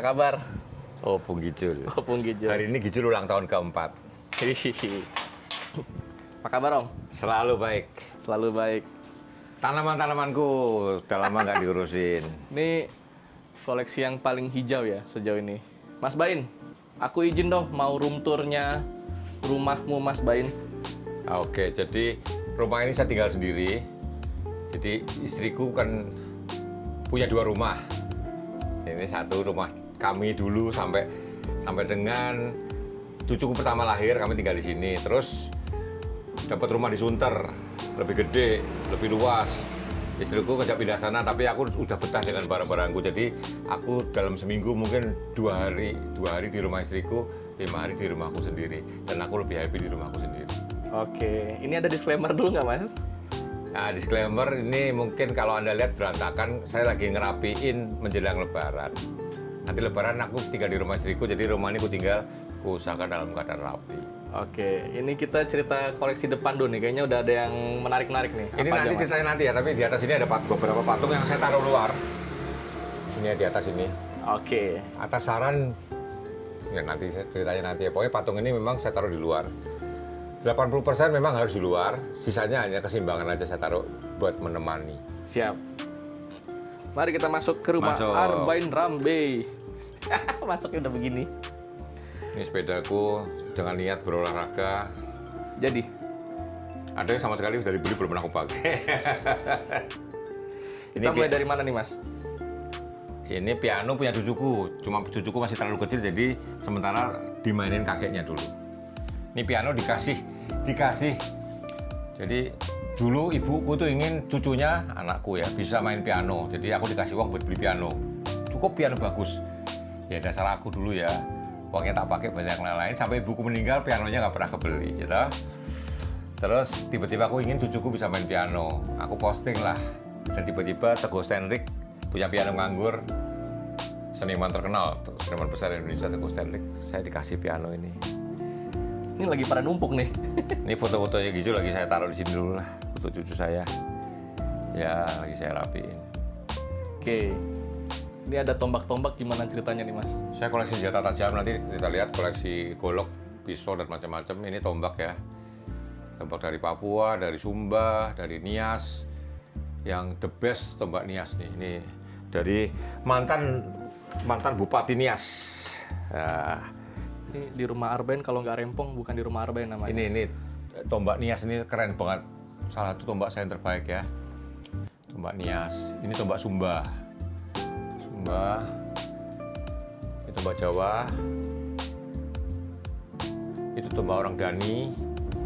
kabar? Opung Gijul. Opung Gijul. Hari ini Gijul ulang tahun keempat. Hihihi. Apa kabar, Om? Selalu baik. Selalu baik. Tanaman-tanamanku udah lama nggak diurusin. Ini koleksi yang paling hijau ya sejauh ini. Mas Bain, aku izin dong mau room tour-nya rumahmu Mas Bain. Oke, jadi rumah ini saya tinggal sendiri. Jadi istriku kan punya 2 rumah. Ini satu rumah kami dulu sampai dengan cucuku pertama lahir, kami tinggal di sini. Terus dapat rumah di Sunter, lebih gede, lebih luas. Istriku kerja pindah sana, tapi aku udah betah dengan barang-barangku. Jadi aku dalam seminggu mungkin 2 hari di rumah istriku, 5 hari di rumahku sendiri. Dan aku lebih happy di rumahku sendiri. Oke, ini ada disclaimer dulu nggak, Mas? Nah, disclaimer ini mungkin kalau Anda lihat berantakan, saya lagi ngerapiin menjelang Lebaran. Nanti Lebaran aku tinggal di rumah istriku, jadi rumah ini aku tinggal, aku usahakan dalam keadaan rapi. Oke, ini kita cerita koleksi depan dulu nih. Kayaknya udah ada yang menarik-menarik nih. Ini Apa nanti aja, Mas? ceritanya nanti ya, tapi di atas ini ada beberapa patung yang saya taruh luar. Ini di atas ini. Oke. Atas saran, ya nanti ceritanya nanti ya. Pokoknya patung ini memang saya taruh di luar. 80% memang harus di luar, sisanya hanya keseimbangan aja saya taruh buat menemani. Siap. Mari kita masuk ke rumah Masuk. Arbain Rambe. Masuknya udah begini. Ini sepedaku dengan niat berolahraga. Jadi, Ada yang sama sekali dari beli belum pernah aku pakai. kita mulai dari mana nih, Mas? Ini piano punya cucuku, cuma cucuku masih terlalu kecil, jadi sementara dimainin kakeknya dulu. Ini piano dikasih. Jadi dulu ibuku tuh ingin cucunya, anakku ya, bisa main piano. Jadi aku dikasih uang buat beli piano. Cukup piano bagus. Ya dasar aku dulu ya, uangnya tak pakai banyak yang lain. Sampai ibuku meninggal, pianonya nggak pernah kebeli, gitu. Terus tiba-tiba aku ingin cucuku bisa main piano. Aku posting lah. Dan tiba-tiba Teguh Stenrik punya piano nganggur. Seniman terkenal, seniman besar Indonesia, Teguh Stenrik. Saya dikasih piano ini. Ini lagi pada numpuk nih. Ini foto-fotonya Gijul lagi saya taruh di sini dulu lah. Foto cucu saya. Ya, lagi saya rapiin. Oke. Ini ada tombak-tombak, gimana ceritanya nih, Mas? Saya koleksi senjata tajam, nanti kita lihat koleksi golok, pisau, dan macam-macam. Ini tombak ya. Tombak dari Papua, dari Sumba, dari Nias. Yang the best tombak Nias nih. Ini dari mantan Bupati Nias. Nah, Ini di rumah Arbain, kalau nggak rempong bukan di rumah Arbain namanya. ini tombak Nias ini keren banget. Salah satu tombak saya yang terbaik ya. Tombak Nias. Ini tombak Sumba. Ini tombak Jawa. Itu tombak orang Dani.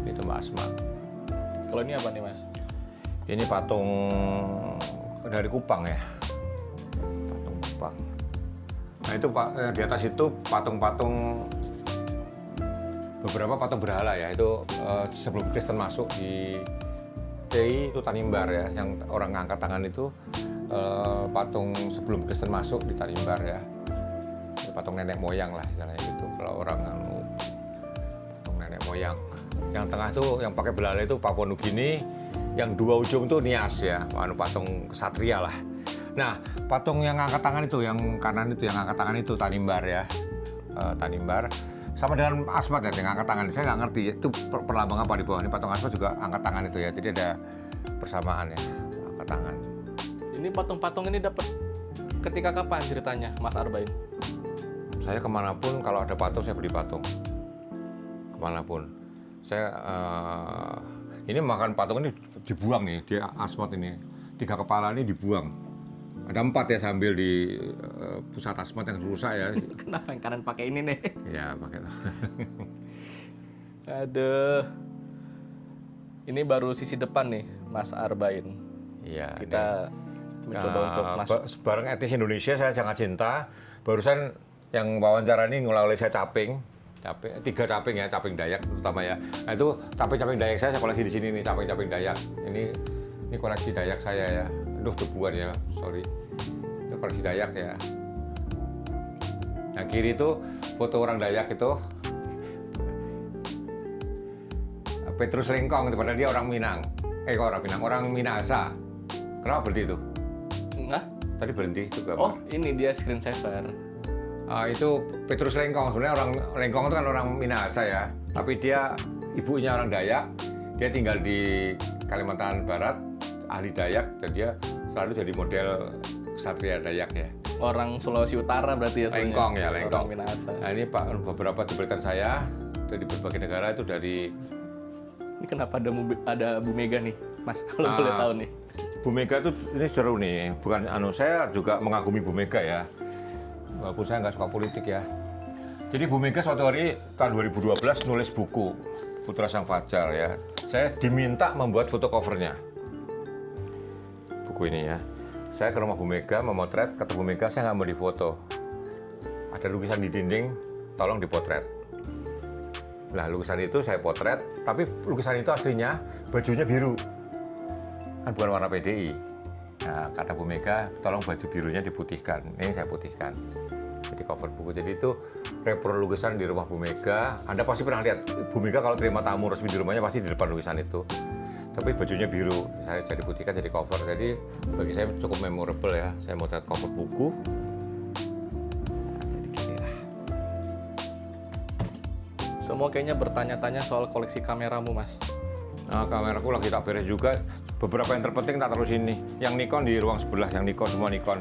Ini tombak Asma. Kalau ini apa nih, Mas? Ini patung dari Kupang ya. Patung Kupang. Nah itu di atas itu patung-patung, beberapa patung berhala ya. Itu sebelum Kristen masuk di TI itu Tanimbar ya. Yang orang ngangkat tangan itu patung sebelum Kristen masuk di Tanimbar ya. Patung nenek moyang lah istilahnya gitu. Kalau orang patung nenek moyang. Yang tengah tuh yang pakai belala itu Papua Nugini. Yang 2 ujung tuh Nias ya, patung kesatria lah. Nah, patung yang angkat tangan itu, yang kanan itu, yang angkat tangan itu Tanimbar ya. Tanimbar. Sama dengan Asmat ya, yang angkat tangan. Saya nggak ngerti, itu perlambang apa di bawah. Ini patung Asmat juga angkat tangan itu ya. Jadi ada persamaan ya, angkat tangan. Ini patung-patung ini dapat ketika kapan ceritanya, Mas Arbain? Saya kemanapun, kalau ada patung, saya beli patung. Kemanapun. Saya, ini makan patung ini dibuang nih, di Asmat ini. 3 kepala ini dibuang. Ada 4 ya sambil di pusat Asmat yang rusak ya. Kenapa yang kanan pakai ini nih? Ya pakai itu. Aduh. Ini baru sisi depan nih, Mas Arbain. Iya. Kita mencoba untuk masuk. Bareng etnis Indonesia saya sangat cinta. Barusan yang wawancara ini ngulai saya caping. 3 caping ya, caping Dayak terutama ya. Nah itu caping Dayak saya koleksi di sini nih, caping Dayak. Ini koleksi Dayak saya ya. Aduh debuan ya, sorry. Itu koleksi Dayak ya. Yang kiri itu foto orang Dayak itu. Petrus Lengkong, padahal dia orang Minang. Orang Minahasa. Kenapa berhenti itu? Nah, Tadi berhenti itu gambar. oh ini dia screensaver. Itu Petrus Lengkong. Sebenarnya orang Lengkong itu kan orang Minahasa ya, tapi dia ibunya orang Dayak. Dia tinggal di Kalimantan Barat, ahli Dayak, dan dia selalu jadi model Satria Dayak ya. Orang Sulawesi Utara berarti ya sebenarnya. Lengkong ya, Lengkong. Orang Minahasa. Nah ini beberapa cuplikan saya dari berbagai negara itu dari Ini kenapa ada Bu Mega nih, Mas? Kalau boleh tahu nih. Bu Mega itu ini seru nih. Bukan saya juga mengagumi Bu Mega ya. Walaupun saya nggak suka politik ya. Jadi Bu Mega suatu hari tahun 2012 nulis buku Putra Sang Fajar ya. Saya diminta membuat foto covernya. Buku ini ya. Saya ke rumah Bu Mega memotret, kata Bu Mega saya nggak mau difoto. Ada lukisan di dinding, tolong dipotret. Nah lukisan itu saya potret, tapi lukisan itu aslinya bajunya biru. Kan bukan warna PDI. Nah kata Bu Mega, tolong baju birunya diputihkan. Ini saya putihkan. Jadi cover buku. Jadi itu repro lukisan di rumah Bu Mega. Anda pasti pernah lihat Bu Mega kalau terima tamu resmi di rumahnya pasti di depan lukisan itu. Tapi bajunya biru, saya jadi putihkan jadi cover. Jadi bagi saya cukup memorable ya. Saya mau lihat cover buku. Jadi gini lah. Semua kayaknya bertanya-tanya soal koleksi kameramu, Mas. Nah, kameraku lagi tak beres juga. Beberapa yang terpenting tak taruh sini. Yang Nikon di ruang sebelah, yang Nikon semua Nikon.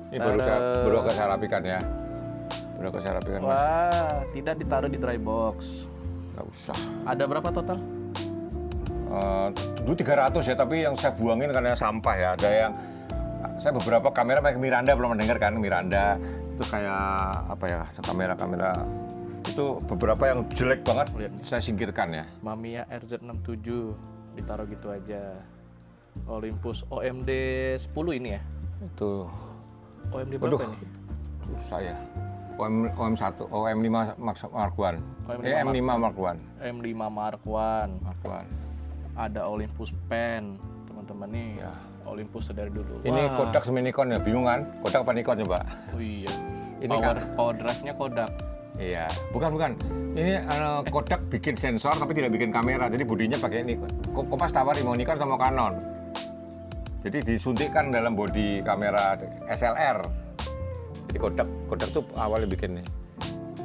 Ini baru agak saya rapikan ya. Baru agak saya rapikan. Mas. Wah, tidak ditaruh di dry box. Nggak usah. Ada berapa total? Dulu 300 ya, tapi yang saya buangin karena sampah ya. Ada yang saya beberapa kamera kayak Miranda belum mendengar kan, Miranda itu kayak apa ya, kamera itu beberapa yang jelek banget saya singkirkan ya. Mamiya RZ67 ditaruh gitu aja. Olympus OMD 10 ini ya? Itu OMD berapa waduh, nih? saya OM1, OM5 Mark 1. M5 Mark 1. M5 Mark 1. Ada Olympus Pen, teman-teman nih. Ya. Olympus dari dulu. Ini Wah. Kodak sama Nikon ya, bingung kan? Kodak apa Nikon coba? Oh iya. Ini Power drive-nya Kodak. Iya, bukan. Ini Kodak bikin sensor tapi tidak bikin kamera. Jadi bodinya pakai Nikon. Kompas tawar mau Nikon atau mau Canon. Jadi disuntikkan dalam bodi kamera SLR. Jadi Kodak tuh awalnya bikin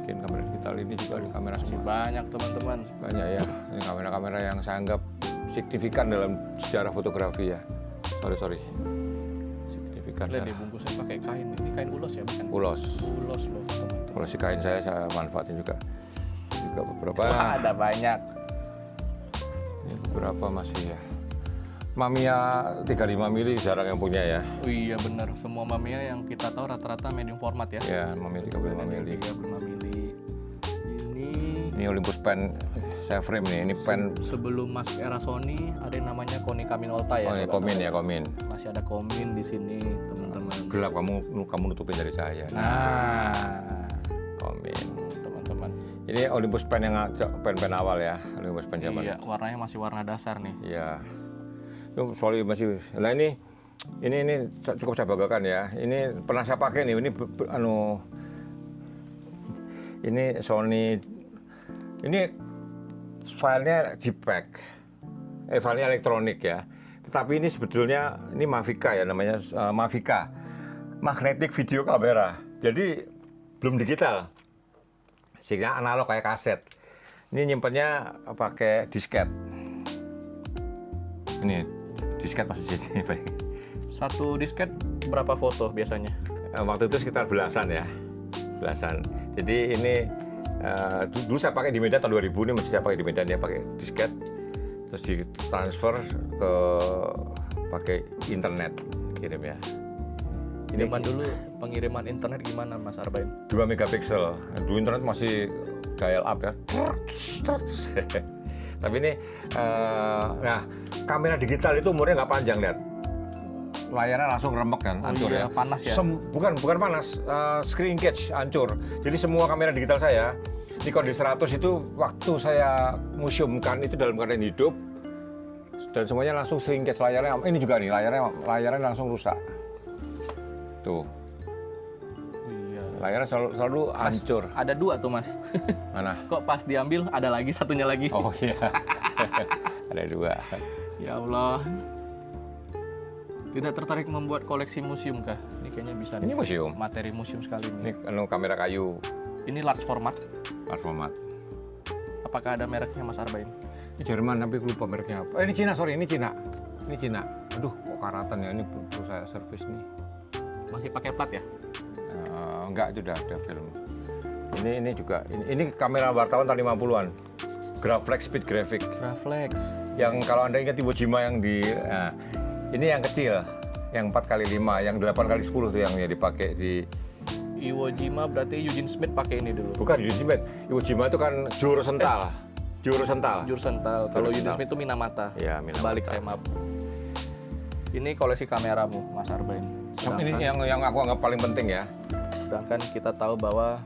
kamera digital, ini juga di kamera semua. Banyak teman-teman. Banyak ya. Ini kamera-kamera yang saya anggap signifikan dalam sejarah fotografi ya. Sorry. Signifikan. Lihat dibungkusnya pakai kain. Ini kain ulos ya, bukan? Ulos Ulos loh, teman-teman. Kalau si kain saya manfaatin juga beberapa. Wah, ada banyak. Ini beberapa masih ya. Mamiya 35 mili jarang yang punya ya. Oh iya benar, semua Mamiya yang kita tahu rata-rata medium format ya. Ya, Mamiya 35 mili. 35 mili. Ini Olympus Pen saya frame nih. Ini pen sebelum masuk era Sony ada yang namanya Konica Minolta ya. Oh, ya, Komin. Masih ada Komin di sini, teman-teman. Gelap kamu nutupin dari saya. Nah, Komin. teman-teman. Ini Olympus Pen yang pen awal ya. Olympus Pen zaman. Iya, warnanya masih warna dasar nih. Iya. Itu soalnya masih. Nah ini cukup saya banggakan ya. Ini pernah saya pakai nih. Ini Sony. Ini filenya JPEG. Filenya elektronik ya. Tetapi ini sebetulnya ini Mavica ya namanya, Mavica. Magnetic Video Camera. Jadi belum digital. Sehingga analog kayak kaset. Ini nyimpennya pakai disket. Ini disket masih sini. Satu disket berapa foto biasanya? Waktu itu sekitar belasan. Jadi ini dulu saya pakai di Medan tahun 2000, ini masih saya pakai di Medan ya, pakai disket terus ditransfer ke pakai internet kirim ya. Ini zaman dulu pengiriman internet gimana Mas Arbain? 2 megapiksel. Dulu internet masih dial up ya. Tapi ini nah kamera digital itu umurnya nggak panjang, lihat. Layarnya langsung remek kan, hancur ya. Panas ya? Bukan panas, screen catch hancur. Jadi semua kamera digital saya, Nikon D100 itu waktu saya museumkan itu dalam keadaan hidup dan semuanya langsung screen catch layarnya. Ini juga nih layarnya langsung rusak. Tuh. Iya. Layarnya selalu hancur. Ada 2 tuh Mas. Mana? Kok pas diambil ada lagi satunya lagi? Oh iya. Ada 2. Ya Allah. Tidak tertarik membuat koleksi museum kah? Ini kayaknya bisa Ini nih. museum. Materi museum sekali Ini ini. kamera kayu, Ini large format. large format. Apakah ada mereknya Mas Arbain? Ini Jerman tapi aku lupa mereknya apa. Ini Cina, sorry, ini Cina. Ini Cina. Aduh, kok karatan ya, ini perlu saya servis nih. Masih pakai plat ya? Enggak, itu udah ada film. Ini juga, ini kamera wartawan tahun 50-an. Graflex Speed Graphic. Graflex. Yang kalau Anda ingat Iwo Jima yang ini yang kecil, yang 4x5, yang 8x10 tuh yang dipakai di... Iwo Jima berarti Eugene Smith pakai ini dulu. Bukan Eugene Smith, Iwo Jima itu kan juru sental. Juru sental. Jur sental. Kalau Eugene sental. Smith itu Minamata. Iya, Minamata. Balik saya maaf. Ini koleksi kameramu, Mas Arbain. Ini yang aku anggap paling penting ya. Sedangkan kita tahu bahwa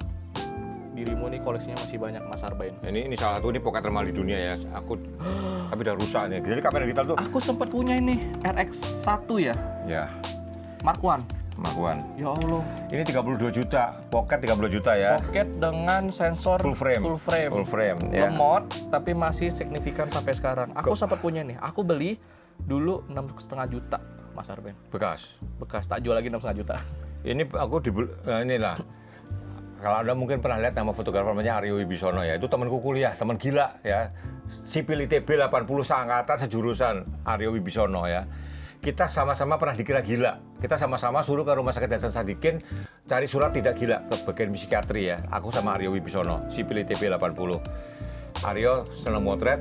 dirimu ini koleksinya masih banyak, Mas Arbain. Ini salah satu, ini pocket termahal di dunia ya. Aku tapi udah rusak nih. Jadi kamera digital tuh. Aku sempat punya ini RX1 ya, Ya, Mark I. kemakuan. Ya Allah. Ini 32 juta, pocket 32 juta ya. Pocket dengan sensor Full frame. Full frame. Full frame, ya. Lemot, tapi masih signifikan sampai sekarang. Aku sempat punya nih. Aku beli dulu 6,5 juta, Mas Arbain. Bekas. Bekas, tak jual lagi 6,5 juta. Ini aku inilah. Kalau Anda mungkin pernah lihat nama fotografer namanya Aryo Wibisono ya. Itu temanku kuliah, teman gila ya. Sipil ITB 80 seangkatan sejurusan Aryo Wibisono ya. Kita sama-sama pernah dikira gila. Kita sama-sama suruh ke Rumah Sakit Hasan Sadikin cari surat tidak gila ke bagian psikiatri ya. Aku sama Aryo Wibisono, Sipil ITB 80. Aryo senang motret,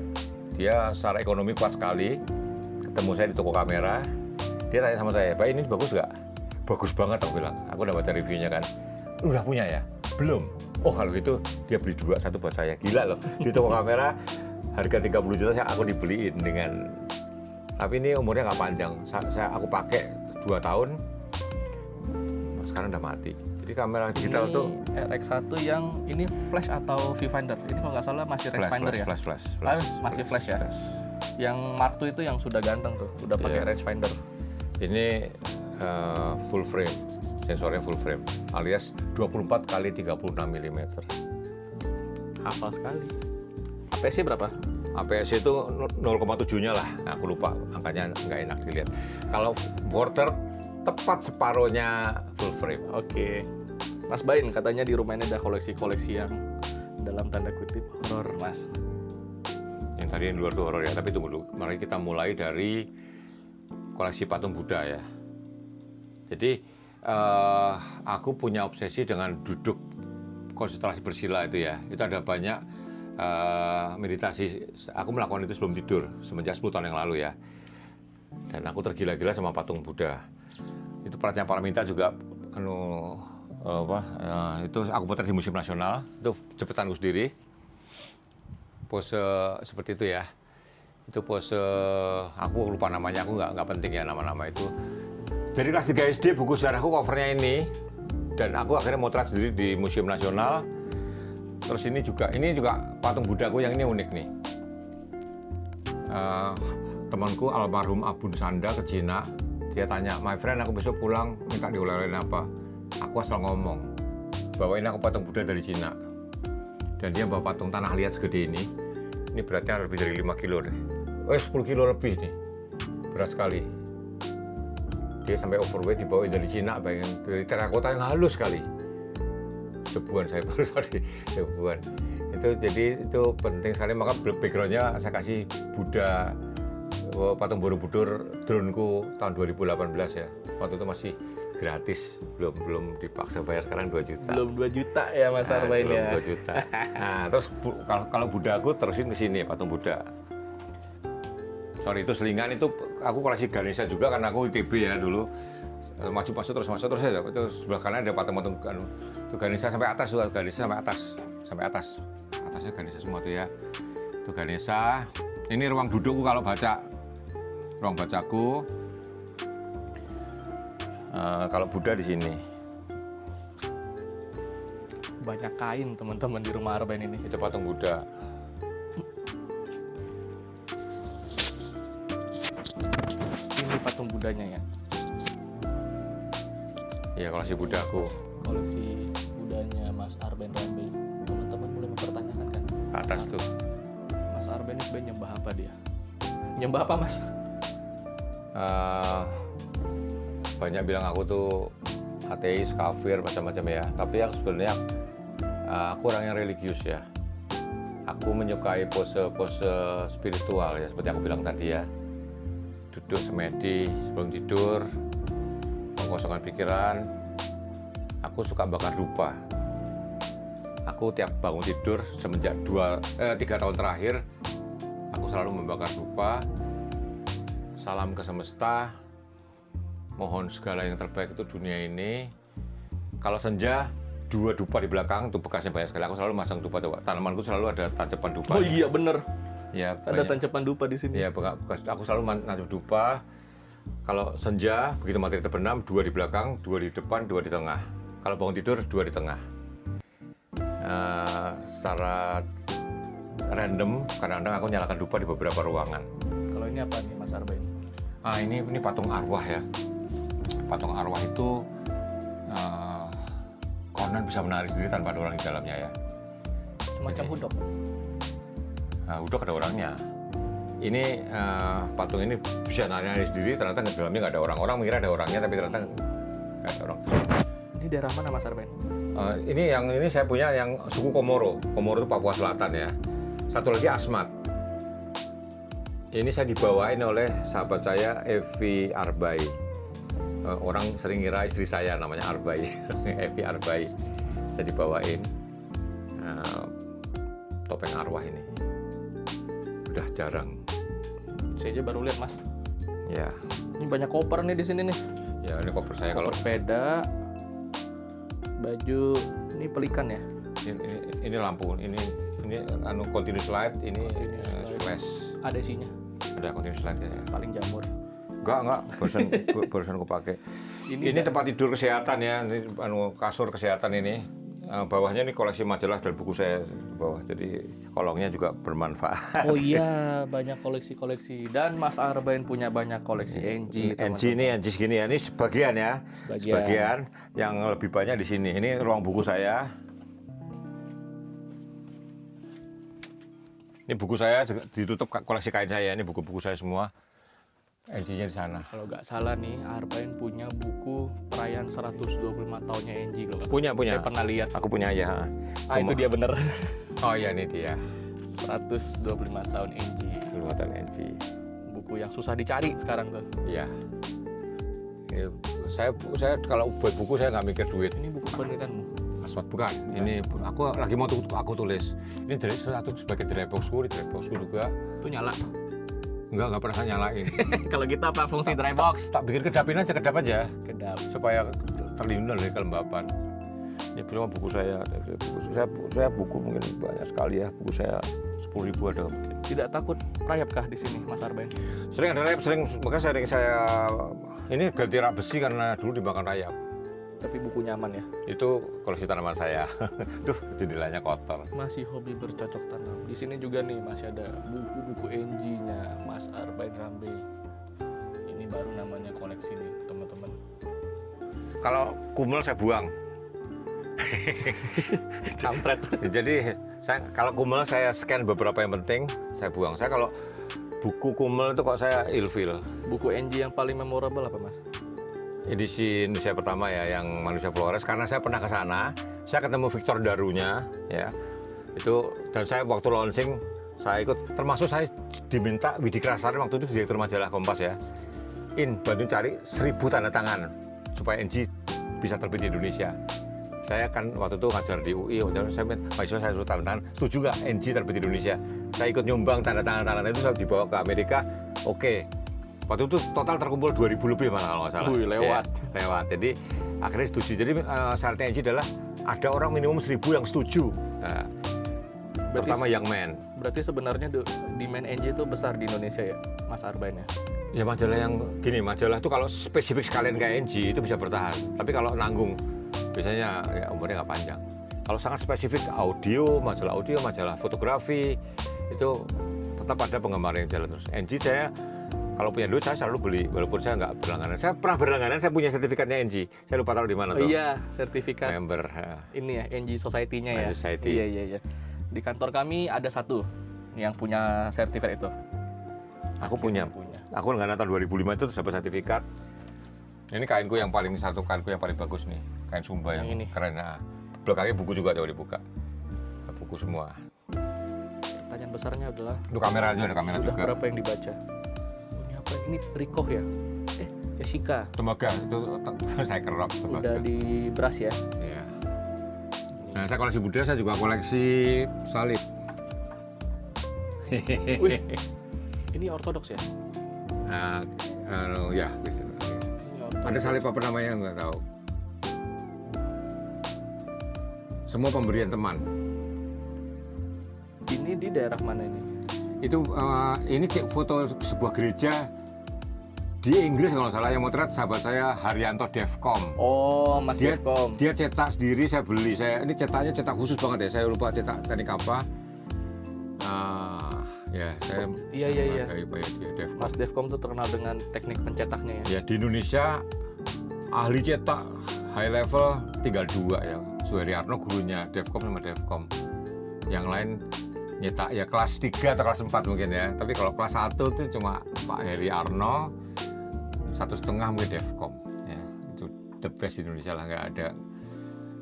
dia secara ekonomi kuat sekali. Ketemu saya di toko kamera. Dia tanya sama saya, "Pak, ini bagus nggak?" "Bagus banget," aku bilang. Aku udah baca reviewnya kan. "Udah punya ya?" "Belum." "Oh, kalau gitu dia beli 2, 1 buat saya." Gila loh. Di toko kamera harga 30 juta aku dibeliin dengan. Tapi ini umurnya nggak panjang. Aku pakai 2 tahun. Sekarang udah mati. Jadi kamera digital Ini tuh RX1 yang ini flash atau viewfinder. Ini kalau nggak salah masih rangefinder ya. flash. Masih flash ya. Yang Mark II itu yang sudah ganteng tuh, udah pakai Iya. rangefinder. Ini full frame, sensornya full frame, alias 24 kali 36 mm. Hafal sekali. APS-nya berapa? APS itu 0,7-nya lah, nah, aku lupa angkanya, nggak enak dilihat. Kalau border tepat separohnya full frame. Oke. Mas Bain katanya di rumah ini ada koleksi-koleksi yang dalam tanda kutip horor, Mas. Yang tadi yang luar tuh horor ya, tapi tunggu dulu. Mari kita mulai dari koleksi patung Buddha ya. Jadi aku punya obsesi dengan duduk konsentrasi bersila itu ya. Itu ada banyak meditasi. Aku melakukan itu sebelum tidur semenjak 10 tahun yang lalu ya. Dan aku tergila-gila sama patung Buddha. Itu Pratnya Paramita juga itu aku potret di Museum Nasional. Itu jepretanku sendiri. Pose seperti itu ya. Itu pose, aku lupa namanya, aku nggak penting ya nama-nama itu. Dari kelas 3 SD buku sejarahku covernya ini, dan aku akhirnya motret sendiri di Museum Nasional. Terus ini juga patung Buddhaku yang ini unik nih. Temanku almarhum Abun Sanda ke Cina, dia tanya, "My friend, aku besok pulang minta dioleh-olehin apa?" Aku asal ngomong bahwa ini aku patung Buddha dari Cina, dan dia bawa patung tanah liat segede ini. Ini beratnya lebih dari 5 kilo deh. 10 kilo lebih nih. Berat sekali. Dia sampai overweight dibawain dari Cina, bayangin, dari terakota yang halus sekali. Debuan saya baru tadi, debuan. Itu penting sekali, maka backgroundnya saya kasih Buddha, patung Borobudur, droneku tahun 2018 ya. Waktu itu masih gratis, belum dipaksa bayar, sekarang 2 juta. Belum 2 juta ya Mas Arbain ya. 2 juta. Nah, terus kalau Buddha aku terusin ke sini, patung Buddha. Sorry, itu selingan, itu aku koleksi Ganesha juga karena aku ITB ya dulu. Masuk terus ya. Itu sebelah kanan ada patung-patung itu Ganesha sampai atas, Ganesha sampai atas. Atasnya Ganesha semua tuh ya. Itu Ganesha. Ini ruang dudukku kalau baca. Ruang bacaku. Kalau Buddha di sini. Banyak kain teman-teman di rumah Arbain ini. Itu patung Buddha. Ini patung Budanya ya. Iya, koleksi Buddhaku. Koleksi Budanya Mas Arbain Rambe. Teman-teman mulai mempertanyakan kan. Atas tuh. Mas Arbain ini sebenarnya nyembah apa dia? Nyembah apa Mas? banyak bilang aku tuh ateis, kafir, macam-macam ya. Tapi yang sebenarnya aku orang yang religius ya. Aku menyukai pose-pose spiritual ya, seperti aku bilang tadi ya. Duduk semedi sebelum tidur, mengosongkan pikiran. Aku suka bakar dupa. Aku tiap bangun tidur semenjak 3 tahun terakhir, aku selalu membakar dupa. Salam ke semesta, mohon segala yang terbaik untuk dunia ini. Kalau senja, 2 dupa di belakang, tuh bekasnya banyak sekali. Aku selalu masang dupa, tuh. Tanamanku selalu ada tancapan dupa. Oh iya bener, Ya, ada tancapan dupa di sini. ya, bekas. Aku selalu nancap dupa. Kalau senja, begitu matahari terbenam, 2 di belakang, 2 di depan, 2 di tengah. Kalau bangun tidur, 2 di tengah. Secara random, kadang-kadang aku nyalakan dupa di beberapa ruangan. Kalau ini apa nih Mas Arbain? Ini patung arwah ya. Patung arwah itu konon bisa menari sendiri tanpa ada orang di dalamnya ya. Semacam hudok. Udah ada orangnya. Ini patung ini bisa nari sendiri, ternyata di dalamnya nggak ada orang. Orang mengira ada orangnya, tapi ternyata nggak ada orang. Ini daerah mana Mas Arbain? Ini saya punya yang suku Komoro. Komoro itu Papua Selatan ya. Satu lagi Asmat. Ini saya dibawain oleh sahabat saya Evi Arbai. Orang sering ngira istri saya namanya Arbai. Evi Arbai. Saya dibawain topeng arwah ini. Udah jarang. Saya aja baru lihat Mas. Ya. Ini banyak koper nih di sini nih. Ya ini koper saya Koper kalau sepeda, baju, ini pelikan ya. ini lampu, ini continuous light, ini flash. Ada isinya. Ada continuous light ya. Paling jamur. Enggak, barusan aku pakai. Ini tempat tidur kesehatan ya, ini kasur kesehatan ini. Bawahnya ini koleksi majalah dan buku saya di bawah, jadi kolongnya juga bermanfaat. Oh iya, banyak koleksi-koleksi. Dan Mas Arbain punya banyak koleksi NG. NG segini ya, ini sebagian ya, sebagian. Yang lebih banyak di sini. Ini ruang buku saya. Ini buku saya ditutup koleksi kain saya. Ini buku-buku saya semua. NG-nya di sana. Kalau nggak salah nih, Arbain punya buku perayaan 125 tahunnya NG kalau nggak Punya. Saya pernah lihat. Aku punya ya. Itu dia bener. Oh iya, ini dia. 125 tahun NG. Seluruhan NG. Buku yang susah dicari sekarang tuh. Iya. Ini saya kalau buat buku saya nggak mikir duit. Ini buku penelitianmu? Asmat bukan. Ini aku lagi mau aku tulis. Ini dari satu sebagai Dropboxku juga. Itu nyala. Enggak pernah saya nyalain. Kalau kita apa fungsi Dropbox? Tak bikin kedap aja. Kedap. Supaya terlindung dari kelembapan. Ini belum buku saya. Saya buku mungkin banyak sekali ya. Buku saya 10.000 ada mungkin. Tidak takut rayap kah di sini, Mas Arbain? Sering ada rayap, makanya saya ini ganti rak besi karena dulu dimakan rayap. Tapi buku nyaman ya? Itu koleksi tanaman saya. Duh, jendelanya kotor. Masih hobi bercocok tanam. Di sini juga nih masih ada buku-buku NG-nya Mas Arbain Rambe. Ini baru namanya koleksi nih, teman-teman. Kalau kumel saya buang. Campret. Jadi kalau kumel saya scan beberapa yang penting, saya buang. Saya kalau buku kumel itu kok saya ilfil. Buku NG yang paling memorable apa, Mas? Edisi Indonesia pertama ya, yang Manusia Flores, karena saya pernah ke sana, saya ketemu Victor Darunya ya. Itu, dan saya waktu launching saya ikut, termasuk saya diminta Widi Krasari waktu itu direktur majalah Kompas ya. Bantu cari 1000 tanda tangan supaya NG bisa terbit di Indonesia. Saya kan waktu itu ngajar di UI, mahasiswa saya suruh tanda tangan, setuju nggak NG terbit di Indonesia? Saya ikut nyumbang tanda tangan itu, saya dibawa ke Amerika, oke. Waktu itu total terkumpul 2000 lebih malah kalau nggak salah. Lewat. Ya, lewat. Jadi akhirnya setuju. Jadi syaratnya NG adalah ada orang minimum 1000 yang setuju. Nah, terutama young man. Berarti sebenarnya demand NG itu besar di Indonesia ya, Mas Arbain ya? Ya majalah yang gini, majalah itu kalau spesifik sekalian kayak NG itu bisa bertahan. Tapi kalau nanggung, biasanya ya umurnya nggak panjang. Kalau sangat spesifik audio, majalah fotografi, itu tetap ada penggemar yang jalan terus. NG saya kalau punya duit saya selalu beli, walaupun saya nggak berlangganan. Saya pernah berlangganan, saya punya sertifikatnya NG. Saya lupa taruh di mana tuh. Oh iya, sertifikat. Member. Ini ya, NG Society-nya ya. Society. Iya. Di kantor kami ada satu yang punya sertifikat itu. Aku punya. Aku langganan tahun 2005 itu dapat sertifikat. Ini kainku yang paling bagus nih, kain Sumba yang ini. keren. Nah, belakangnya buku juga coba dibuka, buku semua. Pertanyaan besarnya adalah Itu kamera aja, ada kamera sudah juga. berapa yang dibaca? Ini apa? Ini Rikoh ya? Yashika. Tembaga itu saya kerok. Udah di beras ya? Iya. Nah, saya koleksi budaya, saya juga koleksi salib. Wih, ini ortodoks ya? Nah, ya, Ini ortodoks. ada salib apa namanya nggak tahu. Semua pemberian teman. Ini di daerah mana ini? Itu ini foto sebuah gereja di Inggris kalau nggak salah, yang motret sahabat saya Haryanto Devkom. Oh, Mas Dia Devkom. dia cetak sendiri, saya beli. Ini cetaknya cetak khusus banget ya. Saya lupa cetak teknik apa. Ya, saya Iya. menghargai dia Devkom. Mas Devkom tuh terkenal dengan teknik pencetaknya ya. Ya, di Indonesia ahli cetak high level tinggal 2 ya. Suheri Arno gurunya Devkom sama Devkom. Yang lain nyetak ya kelas 3 atau kelas 4 mungkin ya. Tapi kalau kelas 1 itu cuma Pak Heri Arno, 1,5 mungkin Devkom. Ya, itu the best di Indonesia lah, nggak ada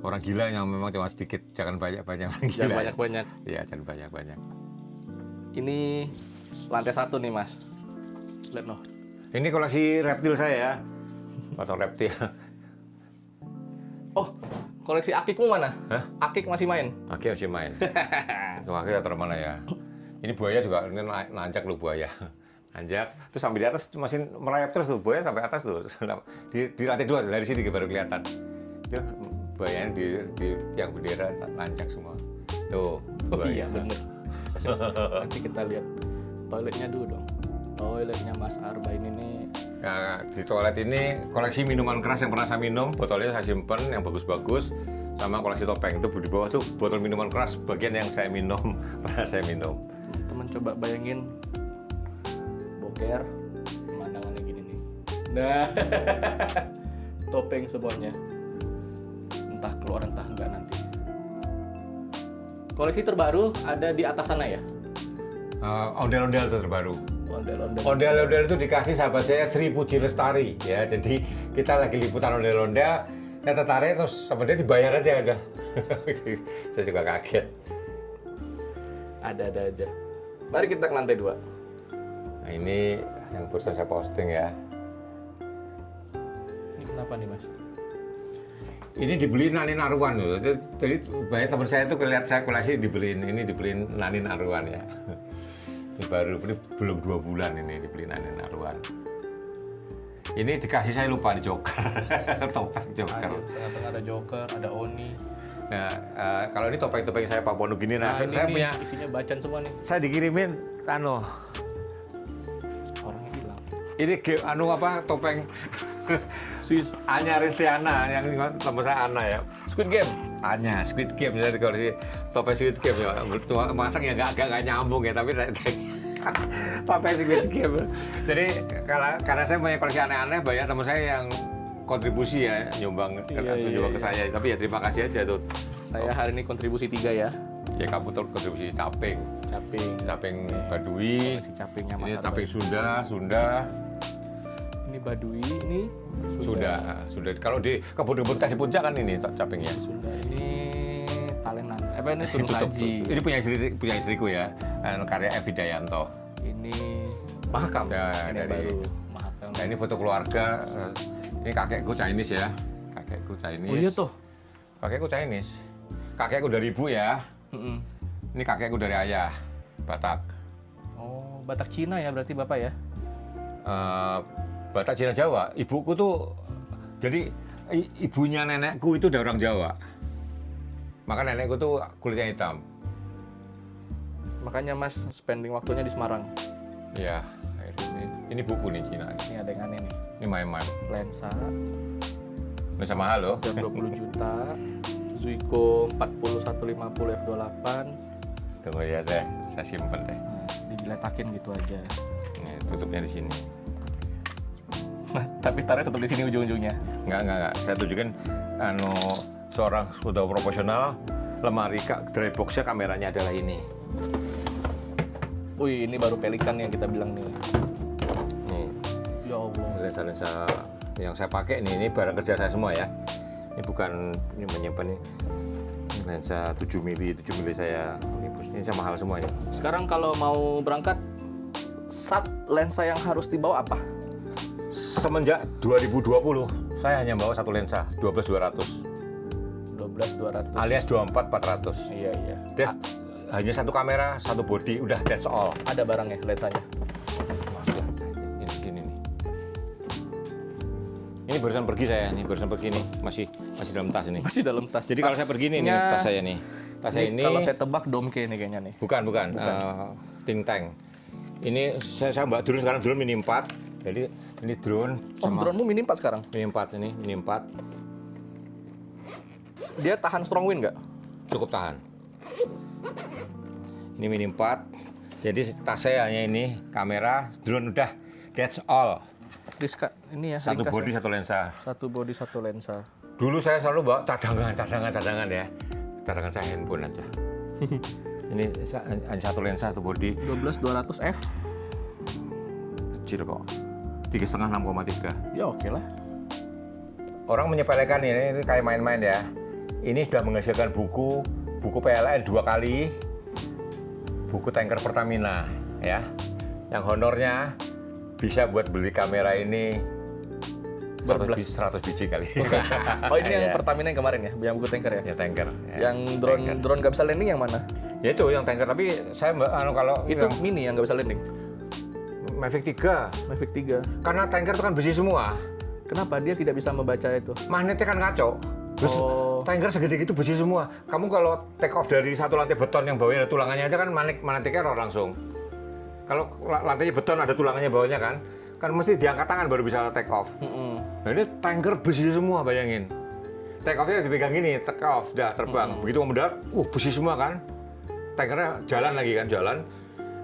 orang gila yang memang cuma sedikit, jangan banyak-banyak orang gila. Jangan banyak-banyak. Ya, jangan banyak-banyak. Ini lantai 1 nih Mas. Lihat noh. Ini koleksi reptil saya ya. Foto reptil. Oh, koleksi akikmu mana? Hah? Akik masih main? Oke, masih main. Itu akhirnya taruh mana ya? Ini buaya juga, ini nanjak loh buaya. Nanjak, terus sampai di atas masih merayap terus tuh, buaya sampai atas tuh. Di lantai 2, dari sini baru kelihatan. Itu buayanya di yang bendera nanjak semua. Tuh, Oh buaya. iya, bener. Nanti kita lihat toiletnya dulu dong. Toiletnya Mas Arba ini nih. Nah, di toilet ini koleksi minuman keras yang pernah saya minum, botolnya saya simpen yang bagus-bagus, sama koleksi topeng. Itu di bawah tuh botol minuman keras, bagian yang saya minum, pernah saya minum. Teman coba bayangin boker pemandangannya gini nih. Nah, topeng semuanya. Entah keluar entah enggak nanti. Koleksi terbaru ada di atas sana ya? Ondel-ondel itu terbaru. Ondel-ondel. Ondel-ondel itu dikasih sahabat saya Sri Puji Lestari ya. Jadi kita lagi liputan ondel-ondel, saya tertarik terus sama dia dibayar aja udah. Saya juga kaget. Ada aja. Mari kita ke lantai 2. Nah, ini yang barusan saya posting ya. Ini kenapa nih Mas? Ini dibeliin Nani Naruan loh. Jadi banyak teman saya tuh lihat saya koleksi dibeliin Nani Naruan ya. Ini baru, ini belum 2 bulan ini dibeliin Nani Naruan. Ini dikasih saya lupa di Joker, topeng Joker. Tengah-tengah ada Joker, ada Oni. Nah, kalau ini topeng-topeng saya Papua Nugini. Nah, ini saya nih, punya, isinya bacan semua nih. saya dikirimin Orangnya hilang. ini topeng Swiss Anya Ristiana yang teman saya Ana ya. Squid Game. Anya Squid Game, jadi kalau di topeng Squid Game ya, cuma masang ya nggak nyambung ya, tapi topeng Squid Game. Jadi karena saya punya koleksi aneh-aneh, banyak teman saya yang kontribusi ya, nyumbang ke saya. Tapi ya terima kasih aja tuh. Saya hari ini kontribusi 3 ya. Ya kamu tuh kontribusi caping Baduy, Si capingnya Mas ini Arba. caping Sunda. Ini Baduy, ini Sudah. Kalau di kebun-kebun teh di puncak kan ini capingnya. Sunda. Ini Talenan. Ini Gunung Haji. Ini punya istriku ya, karya Evi Dayanto. Ini Mahakam. Ya, ini dari- baru Mahakam. Nah ini foto keluarga, ini kakekku Chinese ya, kakekku Chinese. Oh iya tuh. Kakekku Chinese, kakekku dari ibu ya, Mm-mm. ini kakekku dari ayah, Batak. Oh, Batak Cina ya berarti Bapak ya? Batak Cina Jawa, ibuku tuh, jadi ibunya nenekku itu dari orang Jawa. Maka nenekku tuh kulitnya hitam. Makanya Mas spending waktunya di Semarang. Ya, ini buku nih Cina. Ini ada yang aneh nih. Ini Maiman. Lensa Ini sama mahal loh. udah 20 juta. Zuiko 4150 f28. Tunggu ya, saya simpen deh. Nah, diletakin gitu aja. Ini tutupnya di sini. Tapi taruhnya tetap di sini ujung-ujungnya. Enggak. Saya tunjukin seorang sudah profesional, lemari dry box-nya kameranya adalah ini. Wih, ini baru pelikan yang kita bilang nih. Nih, Ya Allah. lensa-lensa yang saya pakai nih, ini barang kerja saya semua ya. Ini bukan ini menyimpan ini lensa 7 mili saya. Ini sama hal semua ini. Sekarang kalau mau berangkat, lensa yang harus dibawa apa? Semenjak 2020, saya hanya bawa satu lensa, 12-200 12-200. alias 24-400. Iya. Hanya satu kamera, satu body, udah that's all. Ada barangnya, lensanya. Ini nih. Ini barusan pergi saya, nih masih dalam tas ini. Masih dalam tas. Jadi kalau saya pergi nih tas saya nih. Tas saya ini. Kalau saya tebak Domke nih kayaknya nih. Bukan. Think Tank. Ini saya mbak drone sekarang, drone Mini 4. Jadi ini drone. Drone-mu Mini 4 sekarang? Mini 4 ini, Mini 4. Dia tahan strong wind nggak? Cukup tahan. Ini Mini 4. Jadi tas saya hanya ini, kamera, drone udah, that's all. Ini ya. Satu ringkas body, ya? satu lensa. Satu body, satu lensa. Dulu saya selalu bawa cadangan ya. Cadangan saya handphone aja. Ini hanya satu lensa, satu body. 12-200 F. Kecil kok. 3,5 6,3. Ya oke lah. Orang menyepelekan ini kayak main-main ya. Ini sudah menghasilkan buku PLN 2 kali. Buku tanker Pertamina ya. Yang honornya bisa buat beli kamera ini 100 biji kali. Oh ini yang Ya. Pertamina yang kemarin ya, yang buku tanker ya? Ya tanker. Ya. Yang drone nggak bisa landing yang mana? Ya itu yang tanker, tapi saya kalau Itu yang mini yang nggak bisa landing. Mavic 3. Mavic 3. Karena tanker itu kan besi semua. Kenapa dia tidak bisa membaca itu? Magnetnya kan ngaco. Terus Oh. tanker segede itu besi semua. Kamu kalau take off dari satu lantai beton yang bawahnya ada tulangannya aja kan magnetic error langsung. Kalau lantainya beton ada tulangannya bawahnya kan mesti diangkat tangan baru bisa take off. Nah ini tanker besi semua, bayangin. Take off-nya dipegang gini, take off, dah terbang. Begitu mau mendarat, besi semua kan. Tankernya jalan lagi kan, jalan.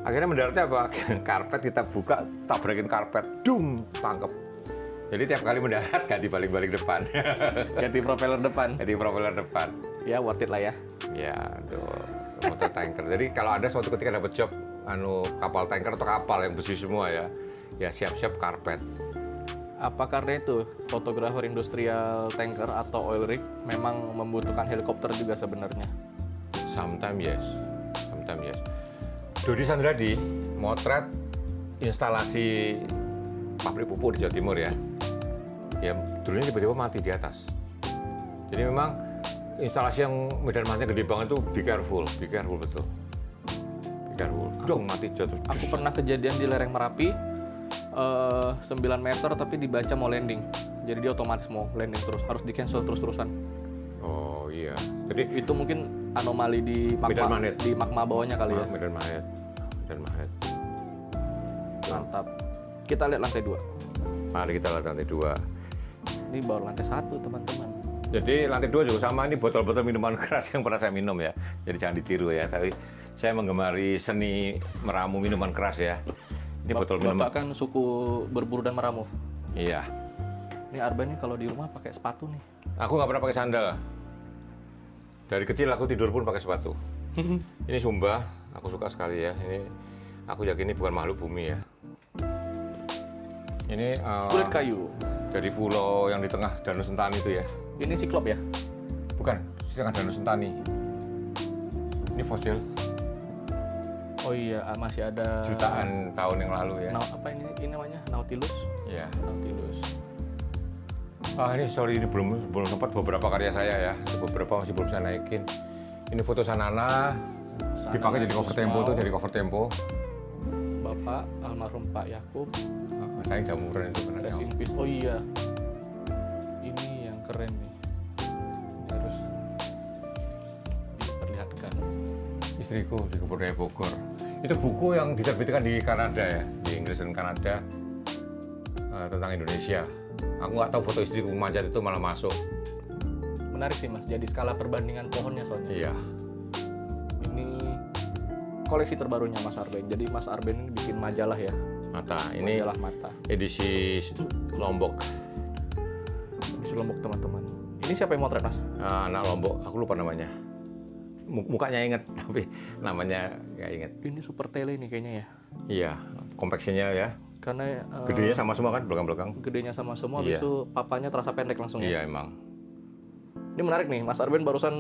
Akhirnya mendaratnya apa? Karpet kita buka, tabrakin karpet, dum, tangkep. Jadi tiap kali mendarat ganti balik-balik depan. Ganti propeller depan. Ganti propeller depan. Ya worth it lah ya. Ya, tuh motor tanker. Jadi kalau ada suatu ketika dapat job kapal tanker atau kapal yang besi semua ya siap-siap karpet. Apa karena itu fotografer industrial tanker atau oil rig memang membutuhkan helikopter juga sebenarnya? Sometimes yes. Dodi Sandradi motret instalasi pabrik pupuk di Jawa Timur ya. Ya, drone-nya tiba-tiba mati di atas. Jadi memang instalasi yang medan matinya gede banget itu be careful betul. Be careful. Dong mati jatuh. Aku pernah kejadian di lereng Merapi 9 meter tapi dibaca mau landing. Jadi dia otomatis mau landing terus, harus di cancel terus-terusan. Oh iya. Jadi Itu mungkin anomali di medan magma, magnet. di magma bawahnya kali ya. Medan magnet. Mantap. Kita lihat lantai 2. Mari kita lihat lantai 2. Ini baru lantai 1 teman-teman. Jadi lantai 2 juga sama, ini botol-botol minuman keras yang pernah saya minum ya. Jadi jangan ditiru ya, tapi saya menggemari seni meramu minuman keras ya. Ini botol minuman. Bapak kan suku berburu dan meramu. Iya. Ini Arba ini kalau di rumah pakai sepatu nih. Aku nggak pernah pakai sandal. Dari kecil aku tidur pun pakai sepatu. Ini Sumba, aku suka sekali ya. Ini aku yakin ini bukan makhluk bumi ya. Ini Kulit kayu. dari pulau yang di tengah Danau Sentani itu ya. Ini siklop ya? Bukan, di tengah Danau Sentani. Ini fosil. Oh iya, masih ada Jutaan tahun yang lalu ya. apa ini namanya? Nautilus. Iya. Nautilus. Ini sorry, ini belum sempat beberapa karya saya ya. Beberapa masih belum saya naikin. Ini foto Sanana, dipakai jadi cover tempo tuh, jadi cover tempo. Bapak almarhum Pak Yakub. Saya jamuran itu benar. Rest in peace. Oh iya. Ini yang keren nih. Ini harus diperlihatkan. Istriku di Kebun Raya Bogor. Itu buku yang diterbitkan di Kanada ya, di Inggris dan Kanada tentang Indonesia. Aku nggak tahu foto istriku memanjat itu malah masuk. Menarik sih Mas. Jadi skala perbandingan pohonnya soalnya. Iya. Ini koleksi terbarunya Mas Arben. Jadi Mas Arben ini bikin majalah ya. Mata ini Majalah Mata. edisi Lombok. Di Lombok teman-teman. Ini siapa yang motret Mas? Anak Lombok, aku lupa namanya. Mukanya inget, tapi namanya nggak inget. Ini super tele nih kayaknya ya. Iya, kompleksinya ya. Karena Gedenya sama semua kan belakang-belakang? gedenya sama semua, Iya. habis itu papanya terasa pendek langsung ya. Iya emang. Ini menarik nih, Mas Arbain barusan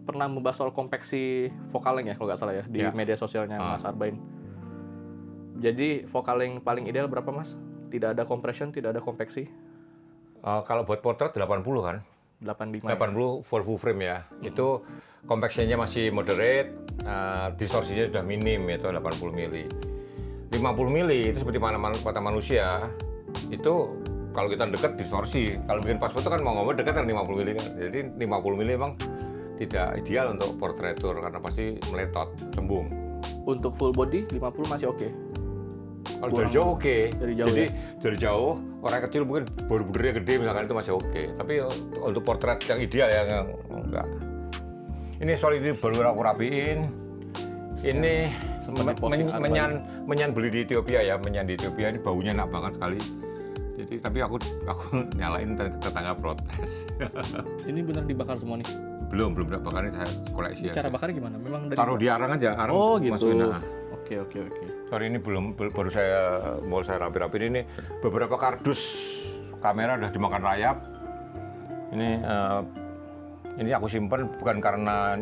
pernah membahas soal kompaksi vokaling ya kalau nggak salah ya di Ya. media sosialnya Mas Arbain. Jadi vokaling paling ideal berapa Mas? Tidak ada compression, tidak ada kompaksi? Kalau buat portrait 80 kan? 85 ya? 80 full frame ya. Itu compaction-nya masih moderate, distorsinya sudah minim yaitu 80 mili. 50 mili itu seperti mata manusia. Itu kalau kita dekat distorsi. Kalau bikin pas foto kan mau ngomong dekat kan 50 mili kan. Jadi 50 mili memang tidak ideal untuk portraitur karena pasti meletot, cembung. Untuk full body 50 masih oke. Kalau dari jauh oke. Dari jauh Jadi ya? dari jauh orang kecil mungkin borobudernya gede misalkan itu masih oke. Tapi untuk portrait yang ideal ya enggak. Ini soal ini baru aku rapiin. Ini Sempat posting Arbain. menyan beli di Ethiopia ya, menyan di Ethiopia ini baunya enak banget sekali. Jadi tapi aku nyalain tetangga protes. Ini benar dibakar semua nih. belum bakar ini saya koleksi ya. Cara bakarnya gimana? Memang dari Taruh di arang aja, arang Oh gitu. masukin. Nah. Oke. Sorry ini baru saya rapi-rapiin ini beberapa kardus kamera udah dimakan rayap. Ini aku simpen bukan karena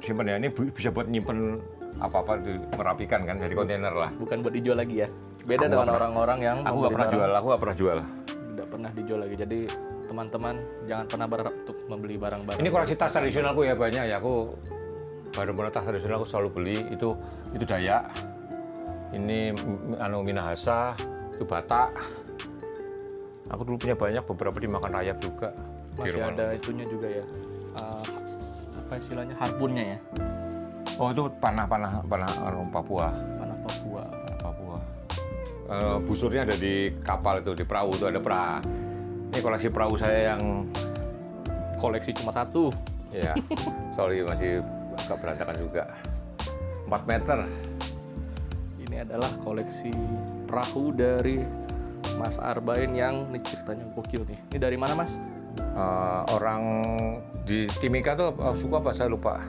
simpen ya, ini bisa buat nyimpen apa-apa merapikan kan dari kontainer lah. Bukan buat dijual lagi ya. Beda Aku dengan nggak orang-orang yang Aku nggak membeli pernah barang jual, aku nggak pernah jual. tidak pernah dijual lagi. Jadi teman-teman jangan pernah berharap untuk membeli barang-barang. Ini koleksi tas tradisionalku ya banyak ya. Aku barang-barang tas tradisional aku selalu beli itu Dayak. Ini Minahasa, itu Batak. Aku dulu punya banyak, beberapa dimakan rayap juga. di Masih rumah. ada itunya juga ya. Apa istilahnya? Harpunnya ya. Oh itu panah Papua. Panah Papua. Panah Papua. Busurnya ada di kapal itu, di perahu itu ada perahu. Ini koleksi perahu saya yang Koleksi cuma satu. ya, sorry masih agak berantakan juga. 4 meter. Ini adalah koleksi perahu dari Mas Arbain yang ini ceritanya gokil nih. Ini dari mana Mas? Orang di Timika tuh suku apa saya lupa.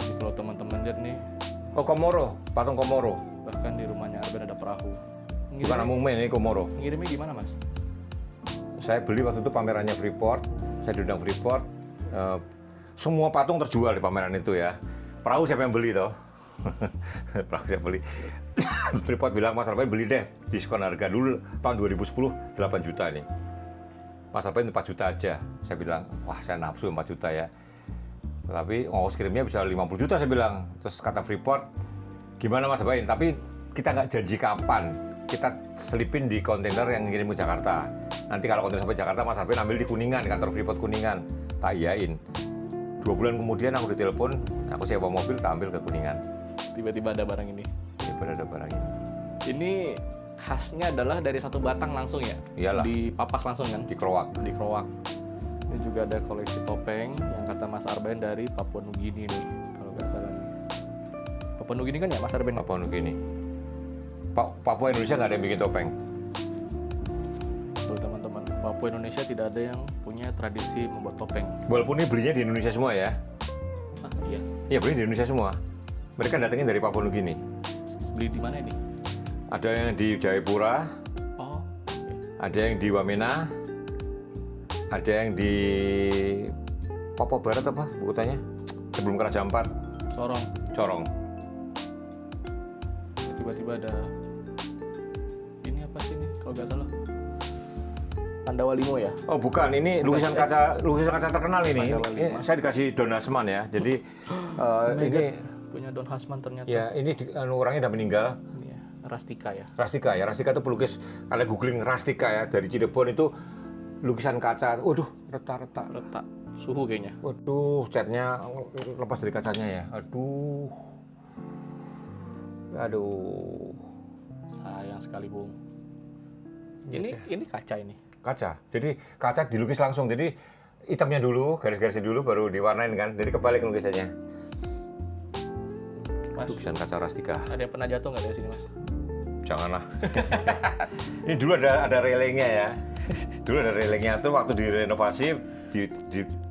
Jadi kalau teman-teman lihat nih, Oh Komoro, patung Komoro. bahkan di rumahnya Arbain ada perahu. Bukan Amumen, ini Komoro. Ngirimnya gimana Mas? Saya beli waktu itu pamerannya Freeport, saya diundang Freeport. Semua patung terjual di pameran itu ya. Perahu siapa yang beli toh? Perahu saya beli. Freeport bilang, Mas Arbain beli deh, diskon harga dulu tahun 2010 8 juta nih. Mas Arbain 4 juta aja. Saya bilang, wah saya nafsu 4 juta ya. Tapi ongkos kirimnya bisa 50 juta saya bilang. Terus kata Freeport, gimana Mas Arbain? Tapi kita nggak janji kapan. Kita selipin di kontainer yang ngirim ke Jakarta. Nanti kalau kontainer sampai Jakarta, Mas Arbain ambil di Kuningan, di kantor Freeport Kuningan. Tak iyain. 2 bulan kemudian aku ditelepon, aku sewa mobil, tak ambil ke Kuningan. Tiba-tiba ada barang ini. Daripada ada barang ini. Ini khasnya adalah dari satu batang langsung ya? Iyalah. Dipapas langsung kan? Di Krowak. Di Krowak. Ini juga ada koleksi topeng yang kata Mas Arbain dari Papua Nugini nih, kalau nggak salah nih. Papua Nugini kan ya Mas Arbain? Papua Nugini. Papua Indonesia nggak ada yang bikin topeng. Tuh teman-teman, Papua Indonesia tidak ada yang punya tradisi membuat topeng. Walaupun ini belinya di Indonesia semua ya. Ah iya, Iya beli di Indonesia semua. Mereka datangin dari Papua Nugini. beli di mana ini? Ada yang di Jayapura, Oh, oke. ada yang di Wamena, ada yang di Papua Barat apa bukutannya? Sebelum ke Raja Ampat, Sorong. Corong. Tiba-tiba ada ini apa sih ini kalau nggak salah? Pandawa Limo ya? Oh bukan, ini lukisan kaca terkenal ini. Pandawa Ini Lima. saya dikasih Don Hasman ya. Jadi ini Punya Don Hasman ternyata. ya ini orangnya udah meninggal. Ini ya, Rastika ya. Rastika ya, Rastika itu pelukis. Kalau googling Rastika ya dari Cirebon itu lukisan kaca. Waduh, retak-retak. Retak suhu kayaknya. Waduh, catnya lepas dari kacanya ya. Aduh. Sayang sekali, Bung. Ini kaca ini. Kaca. Jadi kaca dilukis langsung. Jadi hitamnya dulu, garis-garisnya dulu baru diwarnain kan. Jadi kebalik lukisannya. Mas, Lukisan kaca Rastika. ada yang pernah jatuh nggak dari sini, Mas? Janganlah. Ini dulu ada relingnya ya. Dulu ada relingnya tuh waktu direnovasi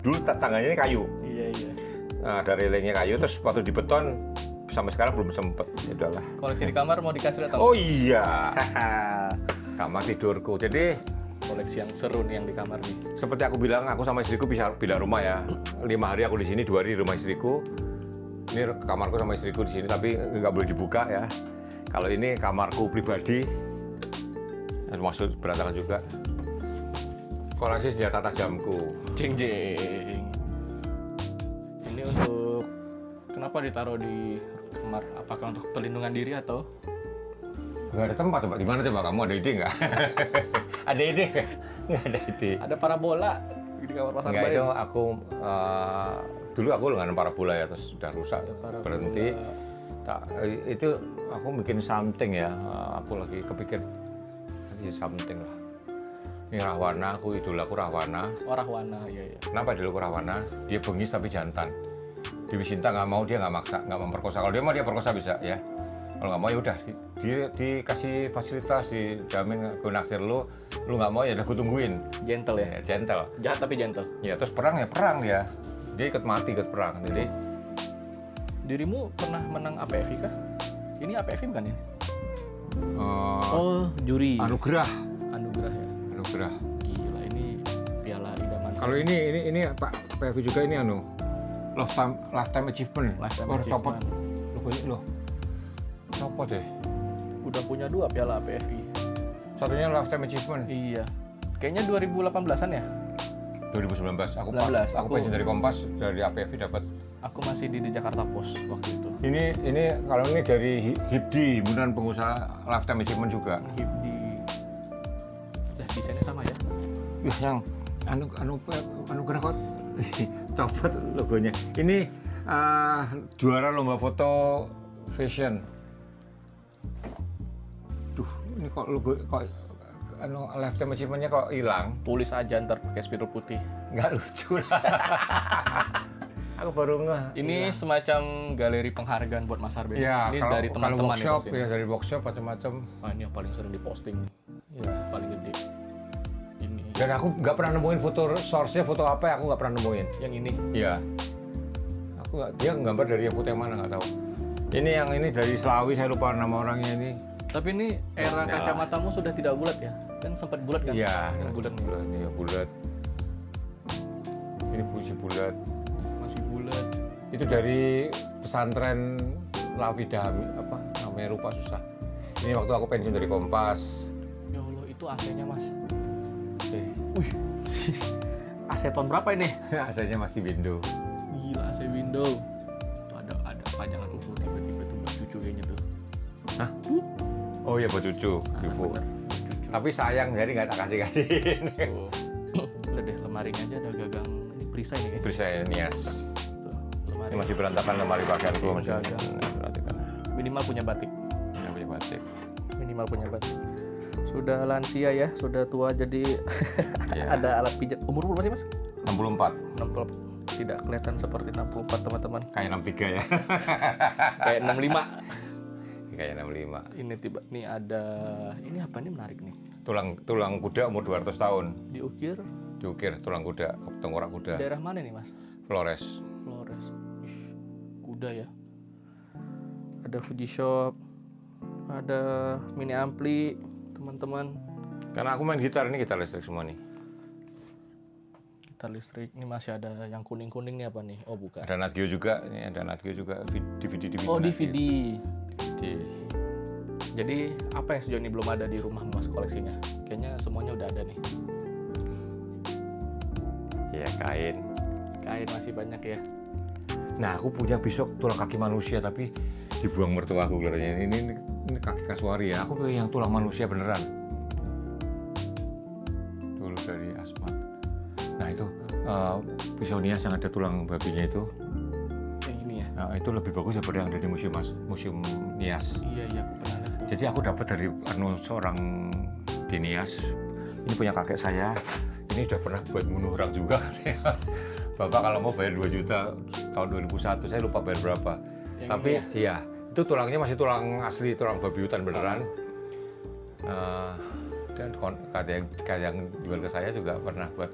dulu tangganya ini kayu. Iya. Nah, ada relingnya kayu terus waktu dibeton sampai sekarang belum sempet. Ya udahlah. Koleksi di kamar mau dikasih lihat Oh iya, kamar tidurku. Jadi koleksi yang seru nih yang di kamar nih. seperti aku bilang, aku sama istriku bisa pindah rumah ya. 5 hari aku di sini, 2 hari di rumah istriku. Ini kamarku sama istriku di sini, tapi nggak boleh dibuka ya. Kalau ini kamarku pribadi, maksud berantakan juga. Koleksi senjata tajamku. Jeng jeng. Ini untuk kenapa ditaruh di kamar? Apakah untuk pelindungan diri atau? Nggak ada tempat, coba di mana coba kamu ada ide nggak? Ada ide nggak? Nggak ada ide. Ada parabola di kamar Mas Enggak, Arbain. itu aku dulu aku dengan parabola ya, terus sudah rusak, parabola. berhenti. Itu aku bikin something ya, aku lagi kepikir ini something lah. Ini Rahwana, aku idolaku Rahwana. Oh, Rahwana, iya. Kenapa idolaku Rahwana? Dia bengis tapi jantan. Dewi Sinta nggak mau, dia nggak maksa, nggak memperkosa. Kalau dia mau dia perkosa bisa ya. Kalau nggak mau ya udah, dikasih fasilitas, dijamin gue naksir lu nggak mau ya udah gue tungguin. Gentle ya. Ya, gentle. Jahat tapi gentle. Ya terus perang ya perang dia. Dia ikut mati ikut perang. Jadi Dirimu pernah menang APFI kah? Ini APFI bukan ya? eh, Oh, juri. anugerah. Anugerah ya. Anugerah. Gila, ini piala idaman. Kalau ini Pak PFI juga ini lifetime achievement. Lifetime Wah, copot. achievement. Loh, ini loh. Copot deh. Udah punya 2 piala APFI. Satunya lifetime achievement. Iya. Kayaknya 2018-an ya? 2019. Aku 19, aku pensiun dari Kompas, dari APFI dapat. Aku masih di Jakarta Post waktu itu. Ini kalau ini dari HIPDI, Himpunan Pengusaha Lifetime Achievement juga. Di desainnya sama ya? Wih, yang anugerah kok copot logonya. Ini juara lomba foto fashion. Duh, ini kok logo kok lifetime achievement-nya kok hilang. Tulis aja ntar pakai spidol putih. Nggak lucu lah. Aku baru ngeh. Ini hilang. semacam galeri penghargaan buat Mas Arben. Ya, Ini kalau, dari kalau teman-teman workshop pasti. ya dari workshop macam-macam. Ah, ini yang paling sering diposting nih. Ya. Paling gede. Ini. Dan aku nggak pernah nemuin foto source-nya foto apa ya, aku nggak pernah nemuin. Yang ini. Iya. Aku nggak, dia gambar dari yang foto yang mana nggak tahu. Ini yang ini dari Selawi, saya lupa nama orangnya ini. Tapi ini era Ya. kacamatamu sudah tidak bulat ya? Kan sempat bulat kan? Iya, Yang bulat nih. bulat, iya bulat. Ini puisi bulat. Masih bulat. Itu dari pesantren Lafidah, apa namanya lupa susah. Ini waktu aku pensiun dari Kompas. Ya Allah, itu AC-nya Mas. Oke. Wih. AC tahun berapa ini? AC-nya masih window. Gila, AC window. Tuh ada pajangan UFO tiba-tiba tuh buat cucu kayaknya tuh. Hah? Oh iya buat cucu, ibu. Bener, buat cucu. Tapi sayang jadi nggak tak kasih-kasihin. Tuh. Udah deh, lemarinya aja ada gagang ini perisai nih kayaknya. Perisai Nias. Tuh, lemari. Ini masih berantakan lemari pakaianku masih Gagang. berantakan. Minimal punya batik. Ini punya batik. Minimal punya batik. Sudah lansia ya, sudah tua jadi Iya. ada alat pijat. Umur berapa sih Mas? 64. 60. Tidak kelihatan seperti 64 teman-teman. Kayak 63 ya. Kayak 65. Kayak 65. Ini ada ini apa nih menarik nih? Tulang kuda umur 200 tahun. Diukir Diukir tulang kuda, tengkorak kuda. daerah mana nih Mas? Flores. Flores. Ih, kuda ya. Ada Fujishop. Ada mini ampli, teman-teman. Karena aku main gitar, ini gitar listrik semua nih. Gitar listrik. Ini masih ada yang kuning-kuning nih apa nih? Oh, bukan. Ada Nat Geo juga, ini ada Nat Geo juga, DVD. Oh, Nat DVD. Geo. DVD. Jadi, apa yang sejauh ini belum ada di rumah Mas koleksinya? Kayaknya semuanya udah ada nih. Ya kain. Kain masih banyak ya. Nah, aku punya besok tulang kaki manusia tapi dibuang mertuaku kelihatannya. Ini kaki kasuari ya. Aku punya yang tulang manusia beneran. Dulu dari Asmat. Nah itu pisau Nias yang ada tulang babinya itu. Yang ini ya. Nah, itu lebih bagus daripada yang ada di museum Nias. Iya, aku pernah lihat tuh. Jadi aku dapat dari seorang di Nias. Ini punya kakek saya. Ini sudah pernah buat bunuh orang juga. Bapak kalau mau bayar 2 juta tahun 2001, saya lupa bayar berapa. Yang Tapi ini iya, itu tulangnya masih tulang asli, tulang babi hutan beneran. Dan kata yang jual ke saya juga pernah buat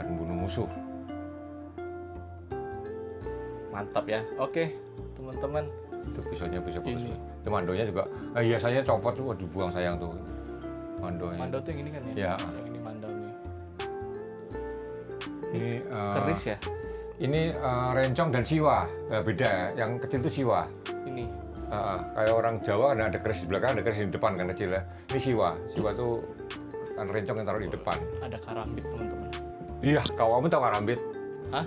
bunuh musuh. Mantap ya. Oke. teman-teman. Itu pisaunya bisa bagus. Ini. Itu mandonya juga, hiasannya copot tuh, waduh buang sayang tuh. Mandonya. Mando tuh yang ini kan ya? Ya. Yang ini mando nih. Ini Keris ya? Ini rencong dan siwa, beda ya. Yang kecil itu siwa. Ini. Kayak orang Jawa kan ada keris di belakang, ada keris di depan kan kecil ya. Ini siwa. Siwa tuh kan rencong yang taruh di depan. Ada karambit teman-teman. Iya, kamu tahu karambit? Hah?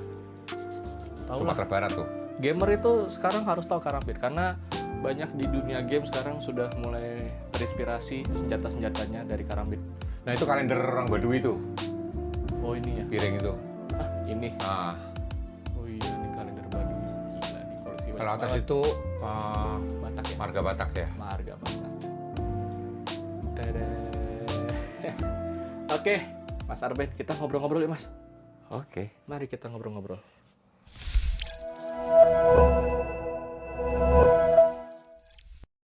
Tahu lah. Sumatera Barat tuh. Gamer itu sekarang harus tahu karambit karena banyak di dunia game sekarang sudah mulai terinspirasi senjata-senjatanya dari karambit. Nah itu kalender orang Baduy itu, Oh ini ya? piring itu. Ah ini. Nah, Oh iya ini kalender Baduy. Gila nih koleksi kalau banyak atas banget. itu Batak ya? marga Batak ya. Marga Batak. Dadah. Oke, Mas Arben, kita ngobrol-ngobrol ya Mas. Oke. Mari kita ngobrol-ngobrol.